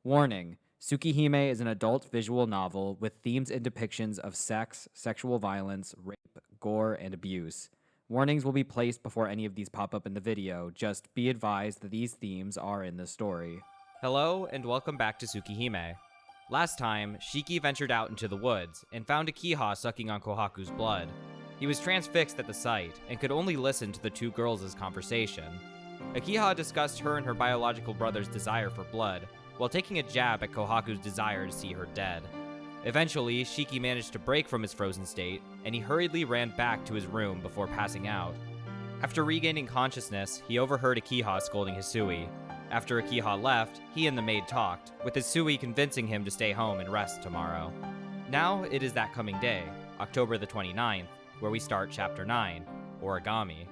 Warning: Tsukihime is an adult visual novel with themes and depictions of sex, sexual violence, rape, gore, and abuse. Warnings will be placed before any of these pop up in the video. Just be advised that these themes are in the story. Hello, and welcome back to Tsukihime. Last time, Shiki ventured out into the woods and found Akiha sucking on Kohaku's blood. He was transfixed at the sight and could only listen to the two girls' conversation. Akiha discussed her and her biological brother's desire for blood, while taking a jab at Kohaku's desire to see her dead. Eventually, Shiki managed to break from his frozen state, and he hurriedly ran back to his room before passing out. After regaining consciousness, he overheard Akiha scolding Hisui. After Akiha left, he and the maid talked, with Hisui convincing him to stay home and rest tomorrow. Now it is that coming day, October the 29th, where we start Chapter 9, Origami.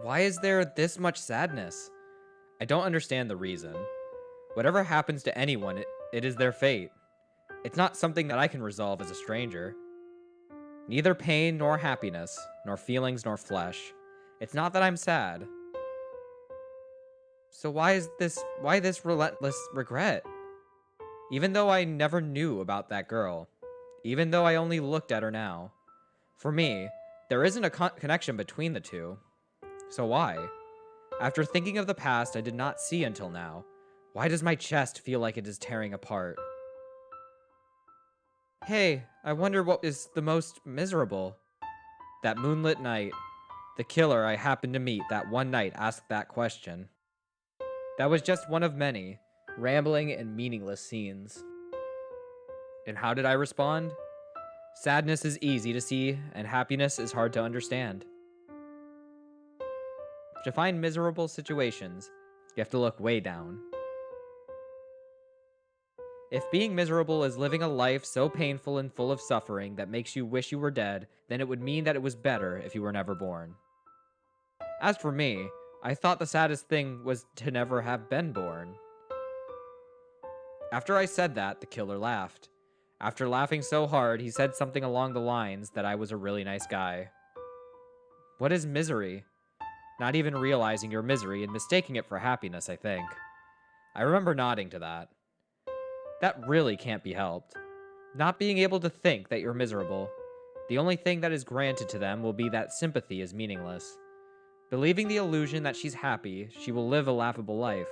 Why is there this much sadness? I don't understand the reason. Whatever happens to anyone, it is their fate. It's not something that I can resolve as a stranger. Neither pain nor happiness, nor feelings nor flesh. It's not that I'm sad. So why this relentless regret? Even though I never knew about that girl. Even though I only looked at her now. For me, there isn't a connection between the two. So why? After thinking of the past I did not see until now, why does my chest feel like it is tearing apart? Hey, I wonder what is the most miserable. That moonlit night. The killer I happened to meet that one night asked that question. That was just one of many, rambling and meaningless scenes. And how did I respond? Sadness is easy to see, and happiness is hard to understand. To find miserable situations, you have to look way down. If being miserable is living a life so painful and full of suffering that makes you wish you were dead, then it would mean that it was better if you were never born. As for me, I thought the saddest thing was to never have been born. After I said that, the killer laughed. After laughing so hard, he said something along the lines that I was a really nice guy. What is misery? Not even realizing your misery and mistaking it for happiness, I think. I remember nodding to that. That really can't be helped. Not being able to think that you're miserable. The only thing that is granted to them will be that sympathy is meaningless. Believing the illusion that she's happy, she will live a laughable life.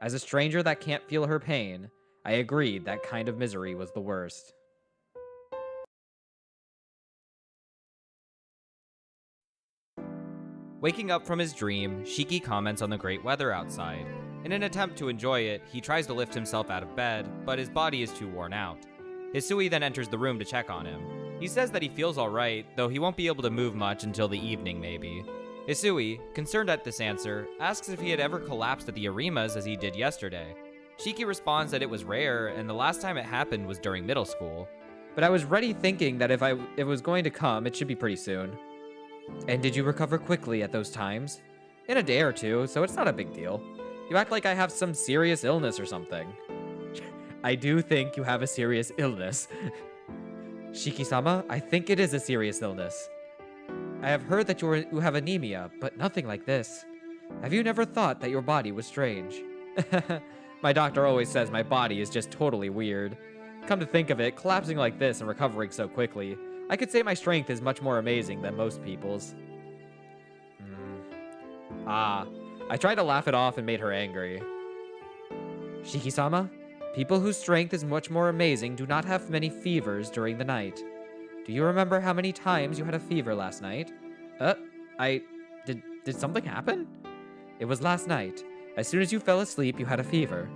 As a stranger that can't feel her pain, I agreed that kind of misery was the worst. Waking up from his dream, Shiki comments on the great weather outside. In an attempt to enjoy it, he tries to lift himself out of bed, but his body is too worn out. Hisui then enters the room to check on him. He says that he feels alright, though he won't be able to move much until the evening maybe. Hisui, concerned at this answer, asks if he had ever collapsed at the Arimas as he did yesterday. Shiki responds that it was rare, and the last time it happened was during middle school. But I was ready thinking that if it was going to come, it should be pretty soon. And did you recover quickly at those times? In a day or two, so it's not a big deal. You act like I have some serious illness or something. I do think you have a serious illness. Shiki-sama, I think it is a serious illness. I have heard that you have anemia, but nothing like this. Have you never thought that your body was strange? My doctor always says my body is just totally weird. Come to think of it, collapsing like this and recovering so quickly, I could say my strength is much more amazing than most people's. I tried to laugh it off and made her angry. Shiki-sama, people whose strength is much more amazing do not have many fevers during the night. Do you remember how many times you had a fever last night? Did something happen? It was last night. As soon as you fell asleep, you had a fever.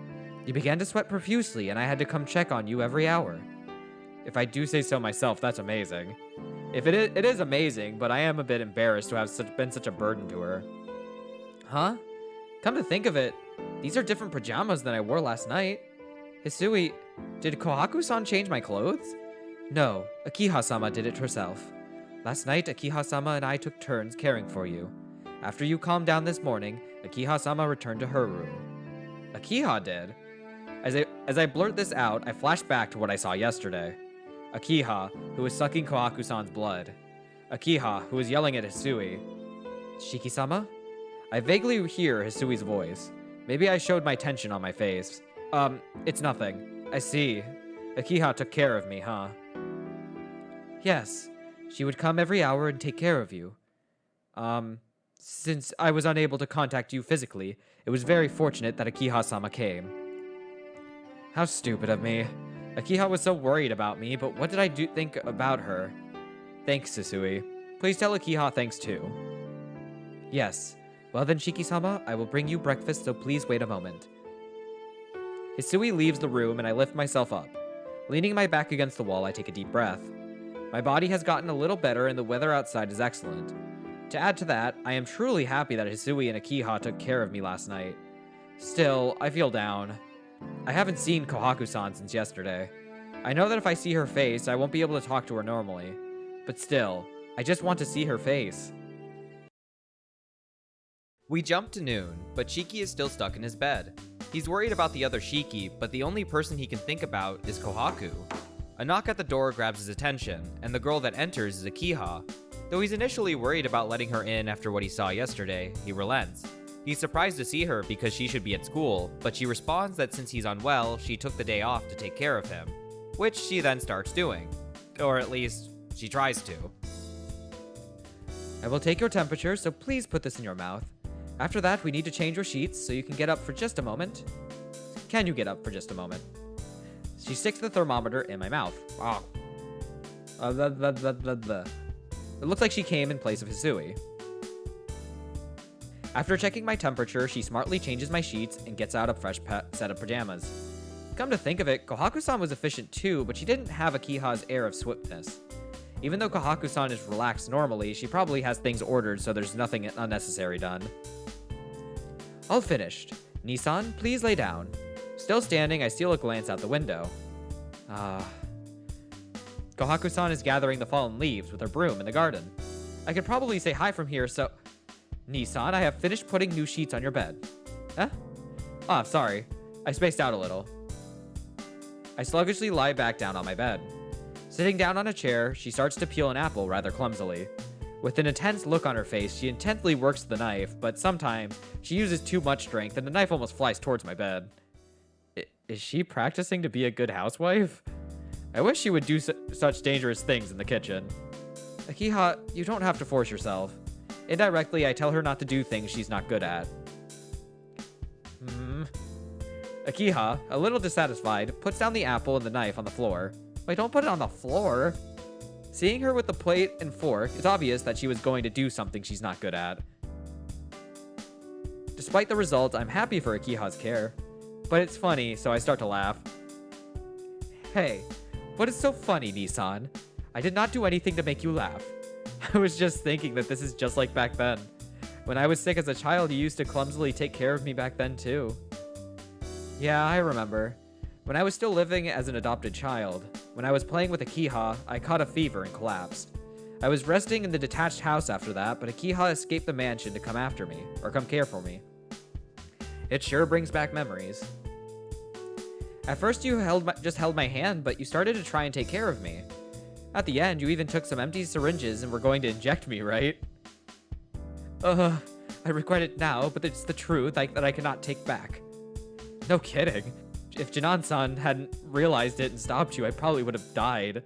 You began to sweat profusely, and I had to come check on you every hour. If I do say so myself, that's amazing. It is amazing, but I am a bit embarrassed to have been such a burden to her. Huh? Come to think of it, these are different pajamas than I wore last night. Hisui, did Kohaku-san change my clothes? No, Akiha-sama did it herself. Last night, Akiha-sama and I took turns caring for you. After you calmed down this morning, Akiha-sama returned to her room. Akiha did? As I blurt this out, I flash back to what I saw yesterday. Akiha, who was sucking Kohaku-san's blood. Akiha, who was yelling at Hisui. Shiki-sama? I vaguely hear Hisui's voice. Maybe I showed my tension on my face. It's nothing. I see. Akiha took care of me, huh? Yes. She would come every hour and take care of you. Since I was unable to contact you physically, it was very fortunate that Akiha-sama came. How stupid of me. Akiha was so worried about me, but what did I think about her? Thanks, Susui. Please tell Akiha thanks too. Yes. Well then, Shiki-sama, I will bring you breakfast, so please wait a moment. Hisui leaves the room and I lift myself up. Leaning my back against the wall, I take a deep breath. My body has gotten a little better and the weather outside is excellent. To add to that, I am truly happy that Hisui and Akiha took care of me last night. Still, I feel down. I haven't seen Kohaku-san since yesterday. I know that if I see her face, I won't be able to talk to her normally. But still, I just want to see her face. We jump to noon, but Shiki is still stuck in his bed. He's worried about the other Shiki, but the only person he can think about is Kohaku. A knock at the door grabs his attention, and the girl that enters is Akiha. Though he's initially worried about letting her in after what he saw yesterday, he relents. He's surprised to see her because she should be at school, but she responds that since he's unwell, she took the day off to take care of him, which she then starts doing. Or at least, she tries to. I will take your temperature, so please put this in your mouth. After that, we need to change your sheets, so you can get up for just a moment. Can you get up for just a moment? She sticks the thermometer in my mouth. Oh. It looks like she came in place of Hisui. After checking my temperature, she smartly changes my sheets and gets out a fresh set of pajamas. Come to think of it, Kohaku-san was efficient too, but she didn't have Akiha's air of swiftness. Even though Kohaku-san is relaxed normally, she probably has things ordered so there's nothing unnecessary done. All finished. Nissan, please lay down. Still standing, I steal a glance out the window. Kohaku-san is gathering the fallen leaves with her broom in the garden. I could probably say hi from here, so... Nissan, I have finished putting new sheets on your bed. Huh? Ah, sorry. I spaced out a little. I sluggishly lie back down on my bed. Sitting down on a chair, she starts to peel an apple rather clumsily. With an intense look on her face, she intently works the knife, but sometimes she uses too much strength and the knife almost flies towards my bed. Is she practicing to be a good housewife? I wish she would do such dangerous things in the kitchen. Akiha, you don't have to force yourself. Indirectly, I tell her not to do things she's not good at. Akiha, a little dissatisfied, puts down the apple and the knife on the floor. Wait, don't put it on the floor. Seeing her with the plate and fork, it's obvious that she was going to do something she's not good at. Despite the result, I'm happy for Akiha's care. But it's funny, so I start to laugh. Hey, what is so funny, Nissan? I did not do anything to make you laugh. I was just thinking that this is just like back then. When I was sick as a child, you used to clumsily take care of me back then too. Yeah, I remember. When I was still living as an adopted child, when I was playing with Akiha, I caught a fever and collapsed. I was resting in the detached house after that, but Akiha escaped the mansion to come after me, or come care for me. It sure brings back memories. At first you just held my hand, but you started to try and take care of me. At the end, you even took some empty syringes and were going to inject me, right? I regret it now, but it's the truth that I cannot take back. No kidding. If Jinan-san hadn't realized it and stopped you, I probably would have died.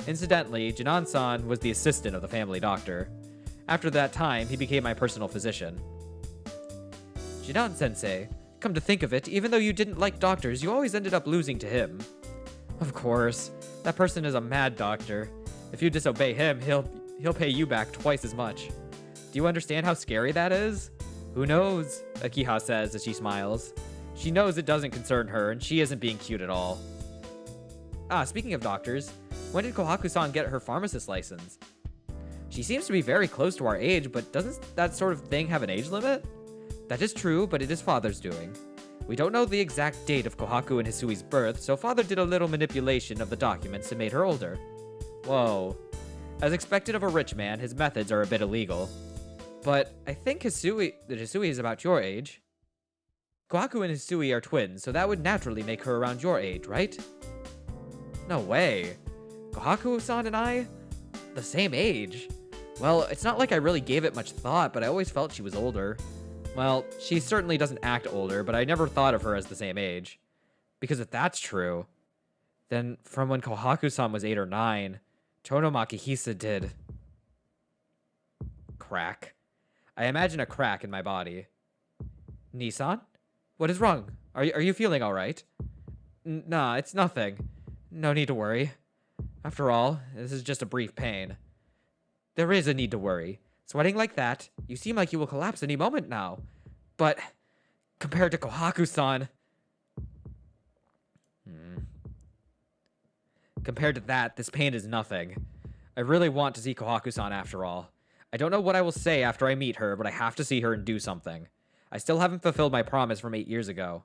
Incidentally, Jinan-san was the assistant of the family doctor. After that time, he became my personal physician. Jinan-sensei, come to think of it, even though you didn't like doctors, you always ended up losing to him. Of course. That person is a mad doctor. If you disobey him, he'll pay you back twice as much. Do you understand how scary that is? Who knows? Akiha says as she smiles. She knows it doesn't concern her, and she isn't being cute at all. Speaking of doctors, when did Kohaku-san get her pharmacist license? She seems to be very close to our age, but doesn't that sort of thing have an age limit? That is true, but it is Father's doing. We don't know the exact date of Kohaku and Hisui's birth, so Father did a little manipulation of the documents and made her older. Whoa. As expected of a rich man, his methods are a bit illegal. But I think Hisui is about your age. Kohaku and Hisui are twins, so that would naturally make her around your age, right? No way. Kohaku-san and I? The same age? Well, it's not like I really gave it much thought, but I always felt she was older. Well, she certainly doesn't act older, but I never thought of her as the same age. Because if that's true, then from when Kohaku-san was 8 or 9, Tono Makihisa did... crack. I imagine a crack in my body. Nissan? What is wrong? Are you feeling alright? Nah, it's nothing. No need to worry. After all, this is just a brief pain. There is a need to worry. Sweating like that, you seem like you will collapse any moment now. But, compared to Kohaku-san... Compared to that, this pain is nothing. I really want to see Kohaku-san after all. I don't know what I will say after I meet her, but I have to see her and do something. I still haven't fulfilled my promise from 8 years ago.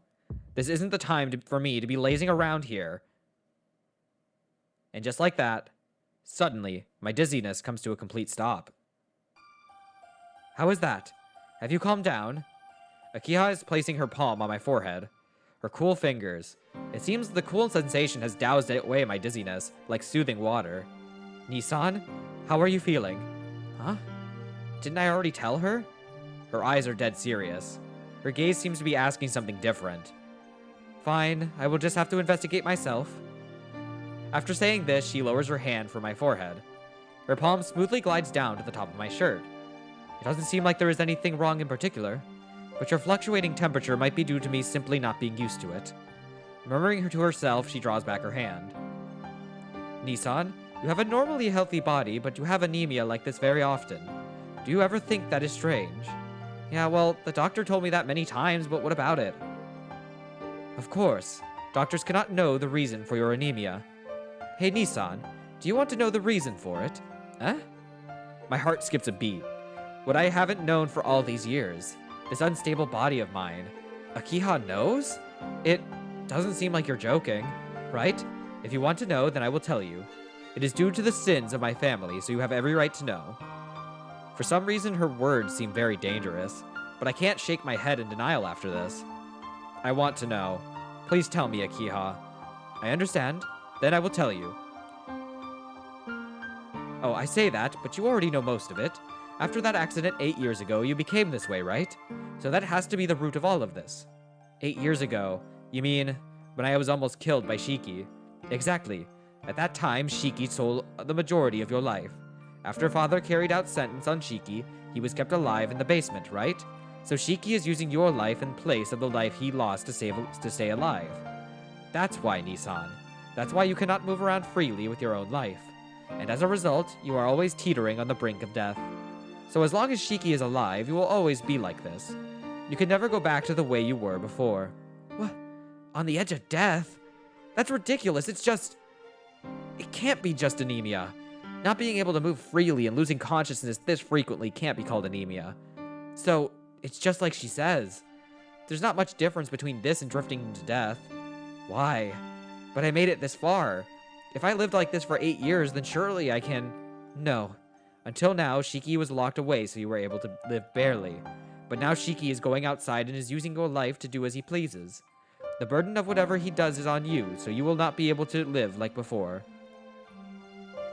This isn't the time for me to be lazing around here. And just like that, suddenly, my dizziness comes to a complete stop. How is that? Have you calmed down? Akiha is placing her palm on my forehead. Her cool fingers. It seems the cool sensation has doused away my dizziness, like soothing water. Nissan, how are you feeling? Huh? Didn't I already tell her? Her eyes are dead serious. Her gaze seems to be asking something different. Fine, I will just have to investigate myself. After saying this, she lowers her hand from my forehead. Her palm smoothly glides down to the top of my shirt. It doesn't seem like there is anything wrong in particular, but your fluctuating temperature might be due to me simply not being used to it. Murmuring to herself, she draws back her hand. Nissan, you have a normally healthy body, but you have anemia like this very often. Do you ever think that is strange? Yeah, well, the doctor told me that many times, but what about it? Of course, doctors cannot know the reason for your anemia. Hey, Nissan, do you want to know the reason for it? Eh? My heart skips a beat. What I haven't known for all these years. This unstable body of mine. Akiha knows? It doesn't seem like you're joking, right? If you want to know, then I will tell you. It is due to the sins of my family, so you have every right to know. For some reason, her words seem very dangerous, but I can't shake my head in denial after this. I want to know. Please tell me, Akiha. I understand. Then I will tell you. Oh, I say that, but you already know most of it. After that accident 8 years ago, you became this way, right? So that has to be the root of all of this. 8 years ago? You mean, when I was almost killed by Shiki? Exactly. At that time, Shiki stole the majority of your life. After Father carried out sentence on Shiki, he was kept alive in the basement, right? So Shiki is using your life in place of the life he lost to stay alive. That's why, Nissan. That's why you cannot move around freely with your own life. And as a result, you are always teetering on the brink of death. So as long as Shiki is alive, you will always be like this. You can never go back to the way you were before. What? On the edge of death? That's ridiculous. It's just... It can't be just anemia. Not being able to move freely and losing consciousness this frequently can't be called anemia. So, it's just like she says. There's not much difference between this and drifting into death. Why? But I made it this far. If I lived like this for 8 years, then surely I can... No. Until now, Shiki was locked away so you were able to live barely. But now Shiki is going outside and is using your life to do as he pleases. The burden of whatever he does is on you, so you will not be able to live like before.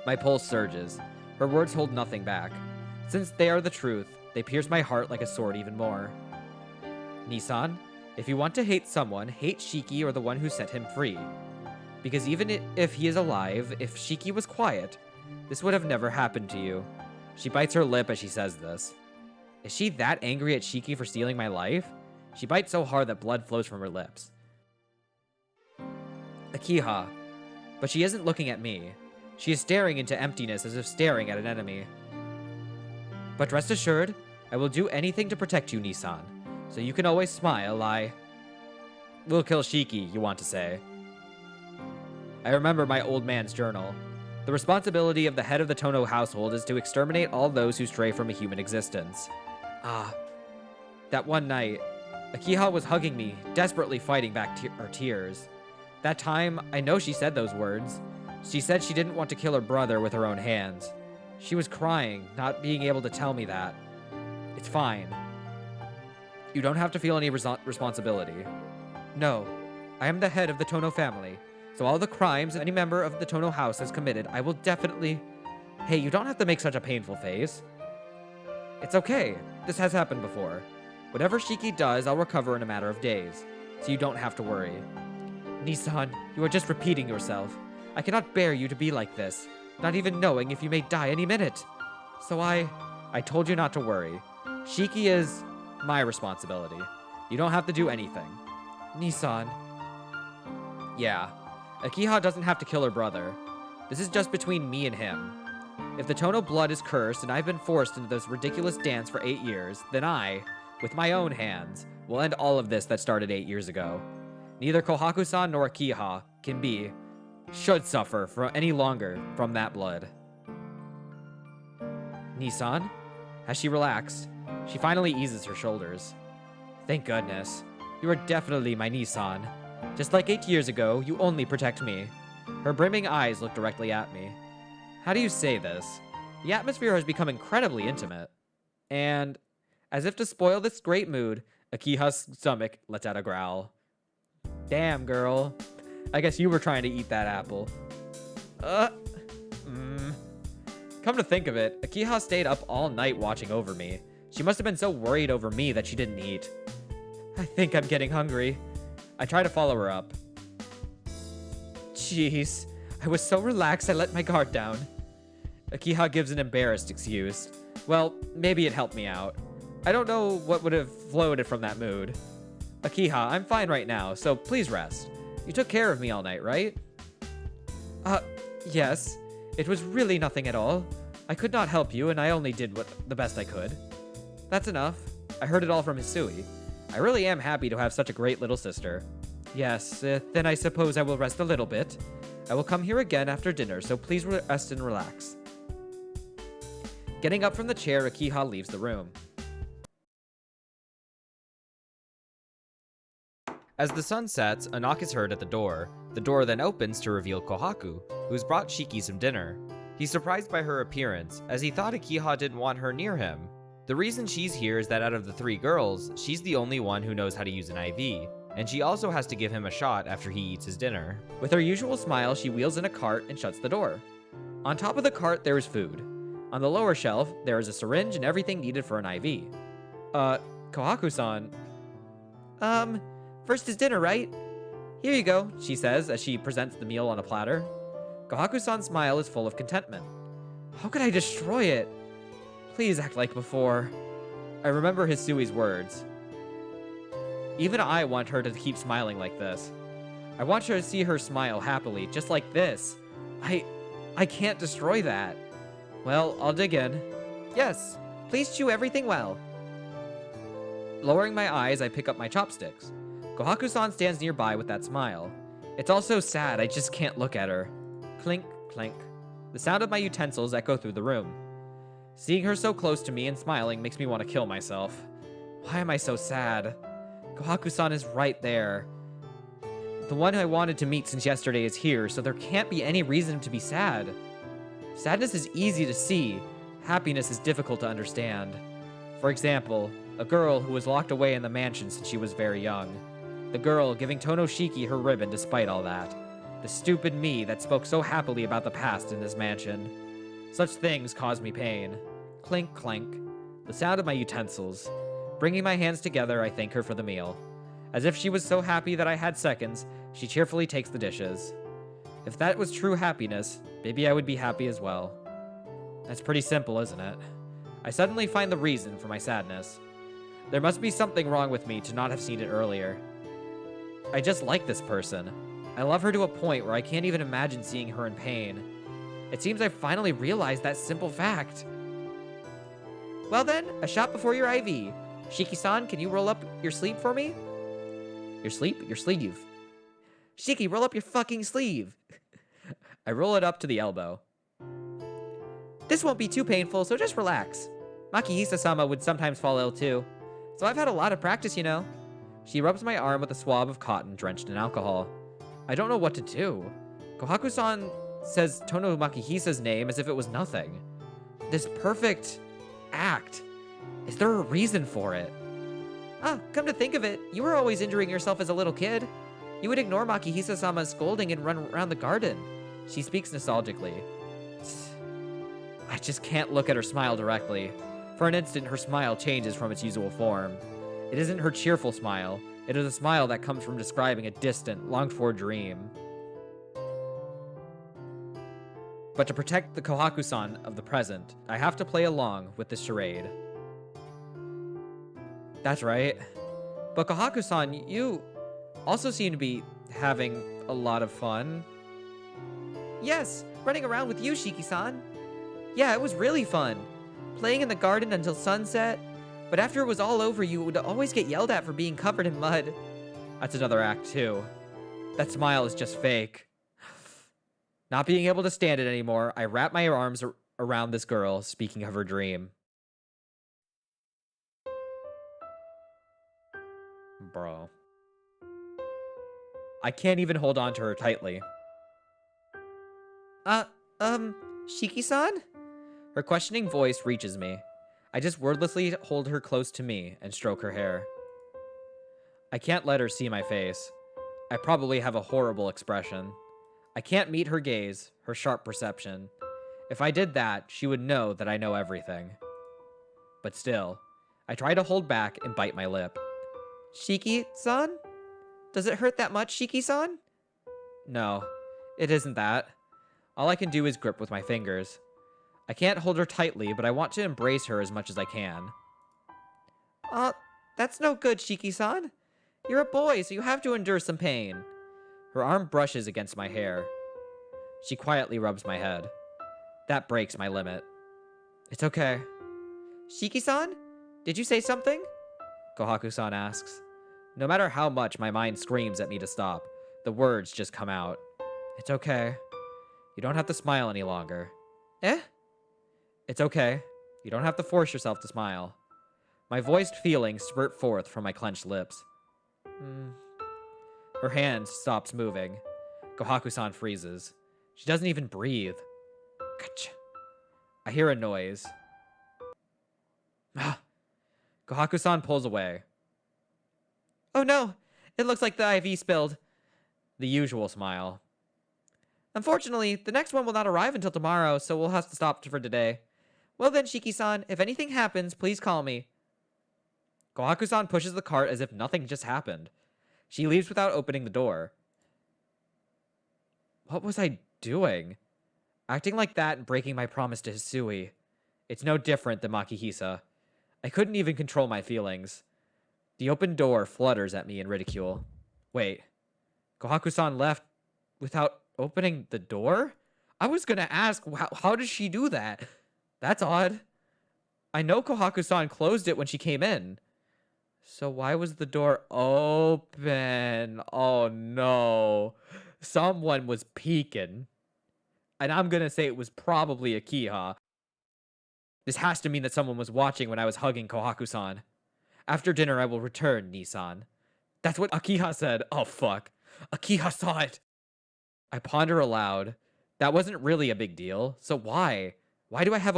My pulse surges. Her words hold nothing back. Since they are the truth, they pierce my heart like a sword even more. Nissan, if you want to hate someone, hate Shiki or the one who set him free. Because even if he is alive, if Shiki was quiet, this would have never happened to you. She bites her lip as she says this. Is she that angry at Shiki for stealing my life? She bites so hard that blood flows from her lips. Akiha. But she isn't looking at me. She is staring into emptiness as if staring at an enemy. But rest assured, I will do anything to protect you, Nissan. So you can always smile. We'll kill Shiki, you want to say. I remember my old man's journal. The responsibility of the head of the Tono household is to exterminate all those who stray from a human existence. That one night, Akiha was hugging me, desperately fighting back her tears. That time, I know she said those words. She said she didn't want to kill her brother with her own hands. She was crying, not being able to tell me that. It's fine. You don't have to feel any responsibility. No, I am the head of the Tono family, so all the crimes any member of the Tono house has committed, I will definitely... Hey, you don't have to make such a painful face. It's okay. This has happened before. Whatever Shiki does, I'll recover in a matter of days, so you don't have to worry. Nissan, you are just repeating yourself. I cannot bear you to be like this, not even knowing if you may die any minute. So I told you not to worry. Shiki is my responsibility. You don't have to do anything. Nissan. Yeah, Akiha doesn't have to kill her brother. This is just between me and him. If the Tono blood is cursed and I've been forced into this ridiculous dance for 8 years, then I, with my own hands, will end all of this that started 8 years ago. Neither Kohaku-san nor Akiha should suffer for any longer from that blood. Nissan? As she relaxed, she finally eases her shoulders. Thank goodness. You are definitely my Nissan. Just like 8 years ago, you only protect me. Her brimming eyes look directly at me. How do you say this? The atmosphere has become incredibly intimate. And, as if to spoil this great mood, Akiha's stomach lets out a growl. Damn, girl. I guess you were trying to eat that apple. Come to think of it, Akiha stayed up all night watching over me. She must have been so worried over me that she didn't eat. I think I'm getting hungry. I try to follow her up. Jeez, I was so relaxed I let my guard down. Akiha gives an embarrassed excuse. Well, maybe it helped me out. I don't know what would have flowed from that mood. Akiha, I'm fine right now, so please rest. You took care of me all night, right? Yes. It was really nothing at all. I could not help you, and I only did the best I could. That's enough. I heard it all from Hisui. I really am happy to have such a great little sister. Yes, then I suppose I will rest a little bit. I will come here again after dinner, so please rest and relax. Getting up from the chair, Akiha leaves the room. As the sun sets, a knock is heard at the door. The door then opens to reveal Kohaku, who's brought Shiki some dinner. He's surprised by her appearance, as he thought Akiha didn't want her near him. The reason she's here is that out of the 3 girls, she's the only one who knows how to use an IV, and she also has to give him a shot after he eats his dinner. With her usual smile, she wheels in a cart and shuts the door. On top of the cart, there is food. On the lower shelf, there is a syringe and everything needed for an IV. Kohaku-san. First is dinner, right? Here you go, she says as she presents the meal on a platter. Kohaku-san's smile is full of contentment. How could I destroy it? Please act like before. I remember Hisui's words. Even I want her to keep smiling like this. I want her to see her smile happily, just like this. I can't destroy that. Well, I'll dig in. Yes, please chew everything well. Lowering my eyes, I pick up my chopsticks. Kohaku-san stands nearby with that smile. It's all so sad, I just can't look at her. Clink, clink. The sound of my utensils echo through the room. Seeing her so close to me and smiling makes me want to kill myself. Why am I so sad? Kohaku-san is right there. The one I wanted to meet since yesterday is here, so there can't be any reason to be sad. Sadness is easy to see. Happiness is difficult to understand. For example, a girl who was locked away in the mansion since she was very young. The girl giving Tono Shiki her ribbon despite all that. The stupid me that spoke so happily about the past in this mansion. Such things cause me pain. Clink, clink. The sound of my utensils. Bringing my hands together, I thank her for the meal. As if she was so happy that I had seconds, she cheerfully takes the dishes. If that was true happiness, maybe I would be happy as well. That's pretty simple, isn't it? I suddenly find the reason for my sadness. There must be something wrong with me to not have seen it earlier. I just like this person. I love her to a point where I can't even imagine seeing her in pain. It seems I finally realized that simple fact. Well then, a shot before your IV. Shiki-san, can you roll up your sleeve for me? Your sleeve. Shiki, roll up your fucking sleeve. I roll it up to the elbow. This won't be too painful, so just relax. Makihisa-sama would sometimes fall ill too, so I've had a lot of practice, you know. She rubs my arm with a swab of cotton drenched in alcohol. I don't know what to do. Kohaku-san says Tono Makihisa's name as if it was nothing. This perfect act. Is there a reason for it? Come to think of it, you were always injuring yourself as a little kid. You would ignore Makihisa-sama's scolding and run around the garden. She speaks nostalgically. I just can't look at her smile directly. For an instant, her smile changes from its usual form. It isn't her cheerful smile. It is a smile that comes from describing a distant, longed-for dream. But to protect the Kohaku-san of the present, I have to play along with this charade. That's right. But Kohaku-san, you also seem to be having a lot of fun. Yes, running around with you, Shiki-san. Yeah, it was really fun. Playing in the garden until sunset. But after it was all over, you would always get yelled at for being covered in mud. That's another act, too. That smile is just fake. Not being able to stand it anymore, I wrap my arms around this girl, speaking of her dream. Bro. I can't even hold on to her tightly. Shiki-san? Her questioning voice reaches me. I just wordlessly hold her close to me and stroke her hair. I can't let her see my face. I probably have a horrible expression. I can't meet her gaze, her sharp perception. If I did that, she would know that I know everything. But still, I try to hold back and bite my lip. Shiki-san? Does it hurt that much, Shiki-san? No, it isn't that. All I can do is grip with my fingers. I can't hold her tightly, but I want to embrace her as much as I can. That's no good, Shiki-san. You're a boy, so you have to endure some pain. Her arm brushes against my hair. She quietly rubs my head. That breaks my limit. It's okay. Shiki-san? Did you say something? Kohaku-san asks. No matter how much my mind screams at me to stop, the words just come out. It's okay. You don't have to smile any longer. Eh? It's okay. You don't have to force yourself to smile. My voiced feelings spurt forth from my clenched lips. Her hand stops moving. Kohaku-san freezes. She doesn't even breathe. Kach. I hear a noise. Kohaku-san pulls away. Oh no! It looks like the IV spilled. The usual smile. Unfortunately, the next one will not arrive until tomorrow, so we'll have to stop for today. Well then, Shiki-san, if anything happens, please call me. Kohaku-san pushes the cart as if nothing just happened. She leaves without opening the door. What was I doing? Acting like that and breaking my promise to Hisui. It's no different than Makihisa. I couldn't even control my feelings. The open door flutters at me in ridicule. Wait, Kohaku-san left without opening the door? I was gonna ask, how does she do that? That's odd. I know Kohaku-san closed it when she came in. So why was the door open? Oh no. Someone was peeking. And I'm gonna say it was probably Akiha. This has to mean that someone was watching when I was hugging Kohaku-san. After dinner, I will return, Nissan. That's what Akiha said. Oh, fuck. Akiha saw it. I ponder aloud. That wasn't really a big deal. So why? Why do I have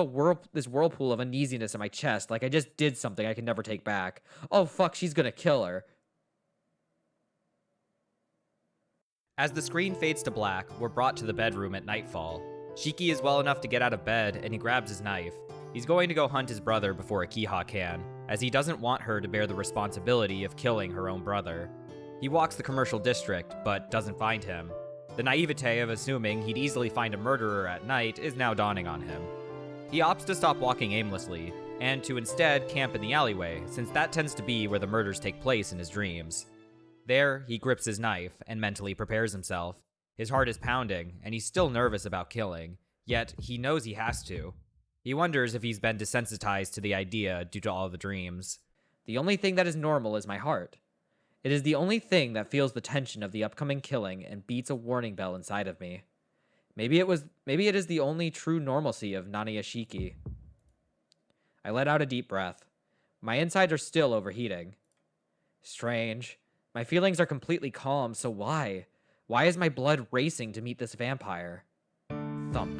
this whirlpool of uneasiness in my chest like I just did something I can never take back? Oh, fuck, she's gonna kill her. As the screen fades to black, we're brought to the bedroom at nightfall. Shiki is well enough to get out of bed, and he grabs his knife. He's going to go hunt his brother before Akiha can, as he doesn't want her to bear the responsibility of killing her own brother. He walks the commercial district, but doesn't find him. The naivete of assuming he'd easily find a murderer at night is now dawning on him. He opts to stop walking aimlessly, and to instead camp in the alleyway, since that tends to be where the murders take place in his dreams. There, he grips his knife and mentally prepares himself. His heart is pounding, and he's still nervous about killing, yet he knows he has to. He wonders if he's been desensitized to the idea due to all the dreams. The only thing that is normal is my heart. It is the only thing that feels the tension of the upcoming killing and beats a warning bell inside of me. Maybe it is the only true normalcy of Naniya Shiki. I let out a deep breath. My insides are still overheating. Strange. My feelings are completely calm, so why? Why is my blood racing to meet this vampire? Thump,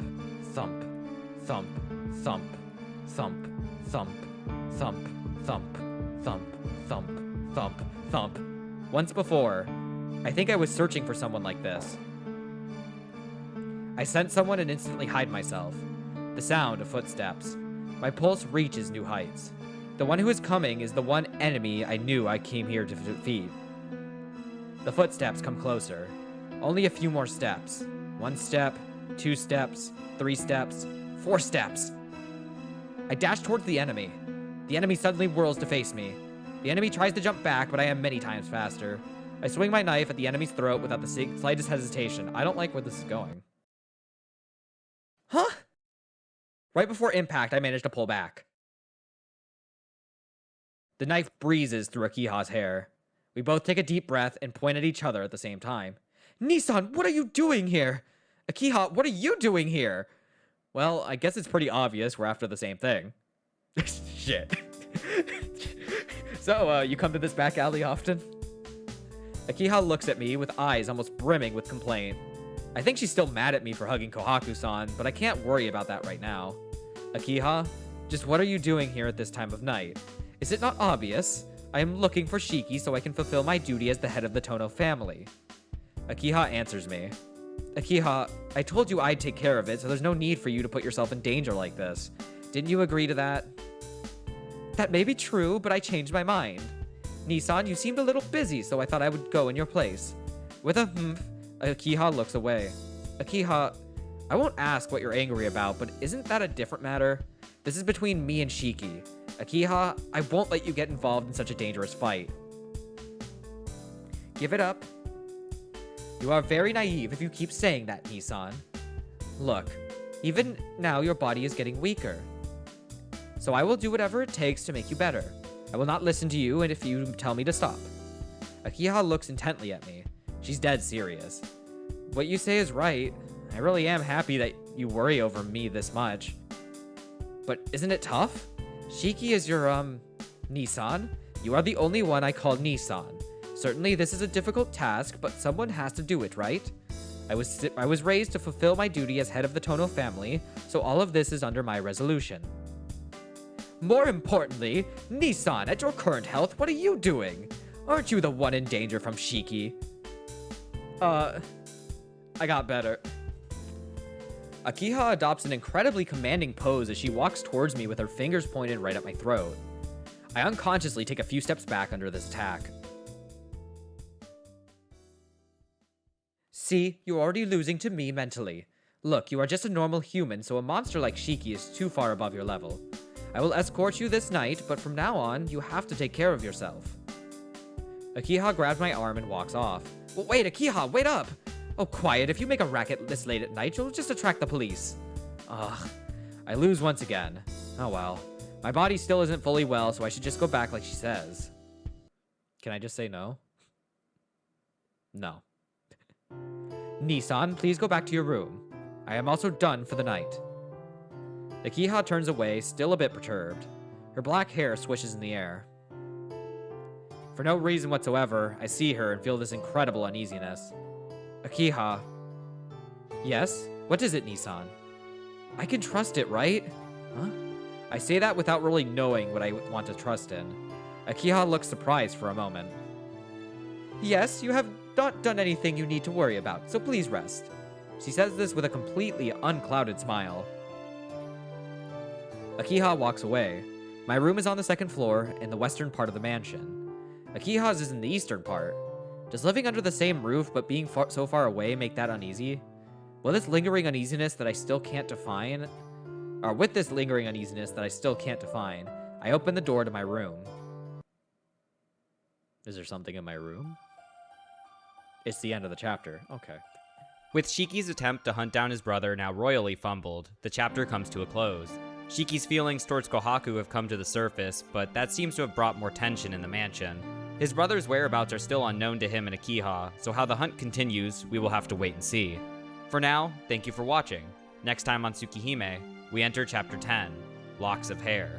thump, thump, thump, thump, thump, thump, thump, thump, thump, thump, thump. Once before, I think I was searching for someone like this. I sense someone and instantly hide myself. The sound of footsteps. My pulse reaches new heights. The one who is coming is the one enemy I knew I came here to defeat. The footsteps come closer. Only a few more steps. 1 step, 2 steps, 3 steps, 4 steps. I dash towards the enemy. The enemy suddenly whirls to face me. The enemy tries to jump back, but I am many times faster. I swing my knife at the enemy's throat without the slightest hesitation. I don't like where this is going. Huh? Right before impact, I manage to pull back. The knife breezes through Akiha's hair. We both take a deep breath and point at each other at the same time. Nissan, what are you doing here? Akiha, what are you doing here? Well, I guess it's pretty obvious we're after the same thing. Shit. So, you come to this back alley often? Akiha looks at me with eyes almost brimming with complaint. I think she's still mad at me for hugging Kohaku-san, but I can't worry about that right now. Akiha, just what are you doing here at this time of night? Is it not obvious? I am looking for Shiki so I can fulfill my duty as the head of the Tono family. Akiha answers me. Akiha, I told you I'd take care of it, so there's no need for you to put yourself in danger like this. Didn't you agree to that? That may be true, but I changed my mind. Nissan, you seemed a little busy, so I thought I would go in your place. With a humph, Akiha looks away. Akiha, I won't ask what you're angry about, but isn't that a different matter? This is between me and Shiki. Akiha, I won't let you get involved in such a dangerous fight. Give it up. You are very naive if you keep saying that, Nissan. Look, even now your body is getting weaker. So I will do whatever it takes to make you better. I will not listen to you and if you tell me to stop. Akiha looks intently at me. She's dead serious. What you say is right. I really am happy that you worry over me this much. But isn't it tough? Shiki is your, Nissan? You are the only one I call Nissan. Certainly this is a difficult task, but someone has to do it, right? I was raised to fulfill my duty as head of the Tono family, so all of this is under my resolution. More importantly, Nissan, at your current health, what are you doing? Aren't you the one in danger from Shiki? I got better. Akiha adopts an incredibly commanding pose as she walks towards me with her fingers pointed right at my throat. I unconsciously take a few steps back under this attack. See, you're already losing to me mentally. Look, you are just a normal human, so a monster like Shiki is too far above your level. I will escort you this night, but from now on, you have to take care of yourself. Akiha grabs my arm and walks off. Well, wait, Akiha, wait up! Oh, quiet, if you make a racket this late at night, you'll just attract the police. Ugh, I lose once again. Oh well. My body still isn't fully well, so I should just go back like she says. Can I just say no? No. Nissan, please go back to your room. I am also done for the night. Akiha turns away, still a bit perturbed. Her black hair swishes in the air. For no reason whatsoever, I see her and feel this incredible uneasiness. Akiha. Yes? What is it, Nissan? I can trust it, right? Huh? I say that without really knowing what I want to trust in. Akiha looks surprised for a moment. Yes, you have not done anything you need to worry about, so please rest. She says this with a completely unclouded smile. Akiha walks away. My room is on the second floor in the western part of the mansion. Akiha's is in the eastern part. Does living under the same roof but being so far away make that uneasy? Will this lingering uneasiness that I still can't define? Or with this lingering uneasiness that I still can't define, I open the door to my room. Is there something in my room? It's the end of the chapter. Okay. With Shiki's attempt to hunt down his brother now royally fumbled, the chapter comes to a close. Shiki's feelings towards Kohaku have come to the surface, but that seems to have brought more tension in the mansion. His brother's whereabouts are still unknown to him and Akiha, so how the hunt continues, we will have to wait and see. For now, thank you for watching. Next time on Tsukihime, we enter Chapter 10, Locks of Hair.